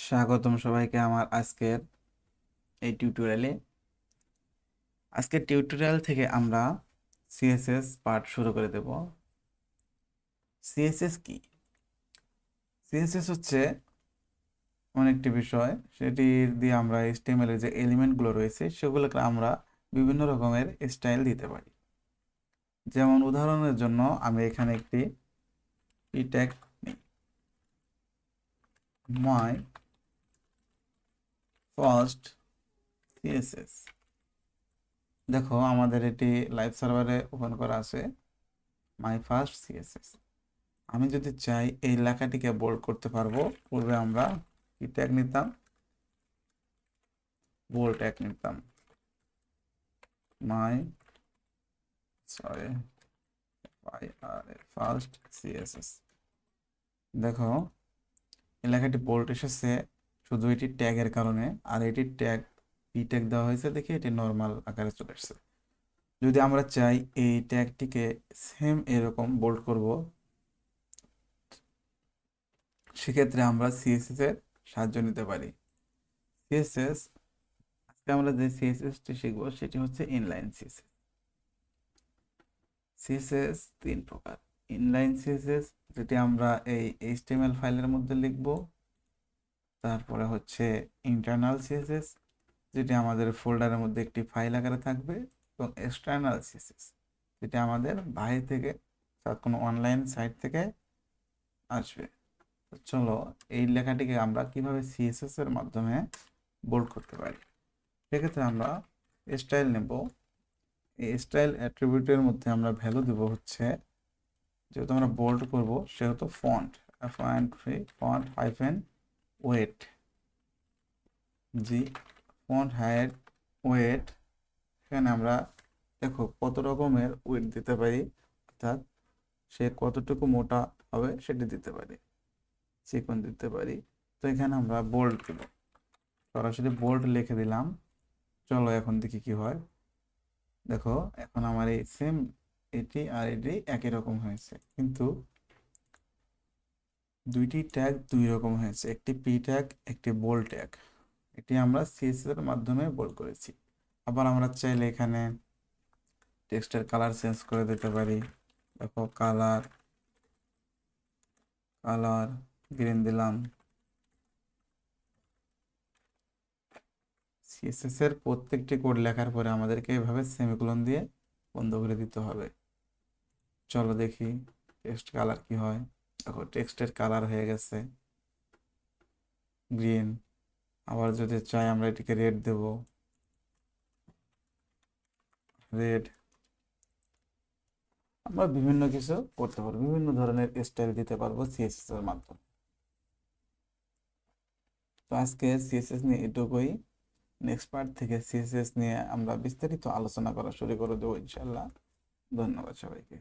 স্বাগতম সবাইকে আমার আজকের এই টিউটোরিয়ালে। আজকের টিউটোরিয়াল থেকে আমরা সিএসএস পার্ট শুরু করে দেব। সিএসএস কি? সিএসএস হচ্ছে এমন একটি বিষয়, সেটি দিয়ে আমরা এইচটিএমএল এর যে এলিমেন্টগুলো রয়েছে সেগুলোকে আমরা বিভিন্ন রকমের স্টাইল দিতে পারি। যেমন উদাহরণের জন্য আমি এখানে একটি ট্যাগ নিই, মাই ফার্স্ট সিএসএস। দেখো আমাদের এটি লাইভ সার্ভারে ওপেন করা আছে, মাই ফার্স্ট সিএসএস। আমি যদি চাই এই লেখাটিকে বোল্ড করতে পারবো। পূর্বে আমরা কি ট্যাগ নিতাম? বোল্ড ট্যাগ নিতাম, মাই ফার্স্ট সিএসএস। দেখো এই লেখাটি বোল্ড এসেছে শুধু এটি ট্যাগের কারণে, আর এটি ট্যাগ পি ট্যাগ দেওয়া হয়েছে দেখে এটি নর্মাল আকারে চলে এসেছে। যদি আমরা চাই এই ট্যাগটিকে সেম এরকম বোল্ড করব, সেক্ষেত্রে আমরা সিএসএস এর সাহায্য নিতে পারি। সিএসএস, আজকে আমরা যে সিএসএসটি শিখব সেটি হচ্ছে ইনলাইন সিএসএস। সিএসএস তিন প্রকার। ইনলাইন সিএসএস, যেটি আমরা এই এইচটিএমএল ফাইলের মধ্যে লিখব। তারপরে হচ্ছে ইন্টারনাল সিএসএস, যেটি আমাদের ফোল্ডারের মধ্যে একটি ফাইল আকারে থাকবে। এবং এক্সটার্নাল সিএসএস, যেটি আমাদের বাইরে থেকে কোনো অনলাইন সাইট থেকে আসবে। চলো এই লেখাটিকে আমরা কিভাবে সিএসএস এর মাধ্যমে বোল্ড করতে পারি। সেক্ষেত্রে আমরা স্টাইল নেব। এই স্টাইল অ্যাট্রিবিউটের মধ্যে আমরা ভ্যালু দেব হচ্ছে, যেহেতু আমরা বোল্ড করব সেহেতু ফন্ট ফন্ট হাইফেন ওয়েট জি, ফন্ট হাইট ওয়েট। এখানে আমরা দেখো কত রকমের ওয়েট দিতে পারি, অর্থাৎ সে কতটুকু মোটা হবে সেটি দিতে পারি, চিকন দিতে পারি। তো এখানে আমরা বোল্ড দেব, সরাসরি বোল্ড লিখে দিলাম। চলো এখন দেখি কি হয়। দেখো এখন আমার এই সেম এটি আর এটি একই রকম হয়েছে, কিন্তু দুইটি ট্যাগ দুই রকম হয়েছে, একটি পি ট্যাগ একটি বোল্ড ট্যাগ। এটি আমরা সিএসএস এর মাধ্যমে বোল্ড করেছি। আবার আমরা চাইলে এখানে টেক্সটের কালার চেঞ্জ করে দিতে পারি। দেখো কালার গ্রিন দিলাম। সিএসএস এর প্রত্যেকটি কোড লেখার পরে আমাদেরকে এভাবে সেমিকোলন দিয়ে বন্ধ করে দিতে হবে। চলো দেখি টেক্সট কালার কি হয়। দেখো টেক্সটের কালার হয়ে গেছে গ্রিন। আবার যদি চাই আমরা এটিকে রেড দেব, রেড। আমরা বিভিন্ন কিছু করতে পারবো, বিভিন্ন ধরনের স্টাইল দিতে পারবো সিএসএস এর মাধ্যমে। তো আজকে সিএসএস নিয়ে এটুকুই। নেক্সট পার্ট থেকে সিএসএস নিয়ে আমরা বিস্তারিত আলোচনা করা শুরু করে দেবো ইনশাল্লাহ। ধন্যবাদ সবাইকে।